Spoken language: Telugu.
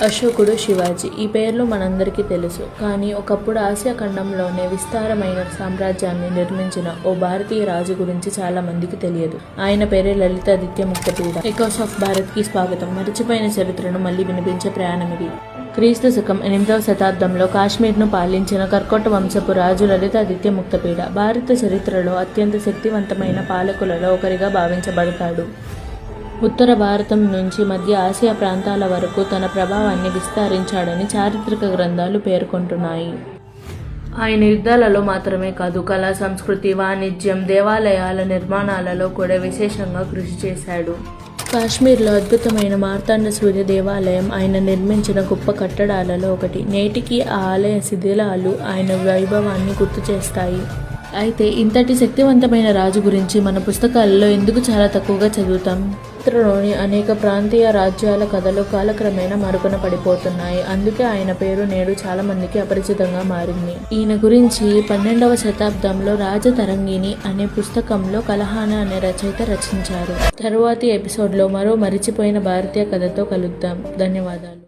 అశోకుడు, శివాజీ ఈ పేర్లు మనందరికీ తెలుసు. కానీ ఒకప్పుడు ఆసియా ఖండంలోనే విస్తారమైన సామ్రాజ్యాన్ని నిర్మించిన ఓ భారతీయ రాజు గురించి చాలా మందికి తెలియదు. ఆయన పేరే లలితాదిత్య ముక్తపీడ. ఎకోస్ ఆఫ్ భారత్కి స్వాగతం. మరిచిపోయిన చరిత్రను మళ్ళీ వినిపించే ప్రయాణం ఇది. క్రీస్తు శకం 8వ శతాబ్దంలో కాశ్మీర్ను పాలించిన కర్కోట వంశపు రాజు లలితాదిత్య ముక్తపీడ భారత చరిత్రలో అత్యంత శక్తివంతమైన పాలకులలో ఒకరిగా భావించబడతాడు. ఉత్తర భారతం నుంచి మధ్య ఆసియా ప్రాంతాల వరకు తన ప్రభావాన్ని విస్తరించాడని చారిత్రక గ్రంథాలు పేర్కొంటున్నాయి. ఆయన యుద్ధాలలో మాత్రమే కాదు, కళా, సంస్కృతి, వాణిజ్యం, దేవాలయాల నిర్మాణాలలో కూడా విశేషంగా కృషి చేశాడు. కాశ్మీర్లో అద్భుతమైన మార్తాండ సూర్య దేవాలయం ఆయన నిర్మించిన గొప్ప కట్టడాలలో ఒకటి. నేటికి ఆ ఆలయ శిథిలాలు ఆయన వైభవాన్ని గుర్తు చేస్తాయి. అయితే ఇంతటి శక్తివంతమైన రాజు గురించి మన పుస్తకాలలో ఎందుకు చాలా తక్కువగా చదువుతాం? చరిత్రలోని అనేక ప్రాంతీయ రాజ్యాల కథలు కాలక్రమేణా మరుగున పడిపోతున్నాయి. అందుకే ఆయన పేరు నేడు చాలా మందికి అపరిచితంగా మారింది. ఈయన గురించి 12వ శతాబ్దంలో రాజతరంగిణి అనే పుస్తకంలో కలహాన అనే రచయిత రచించారు. తరువాతి ఎపిసోడ్లో మరో మరిచిపోయిన భారతీయ కథతో కలుద్దాం. ధన్యవాదాలు.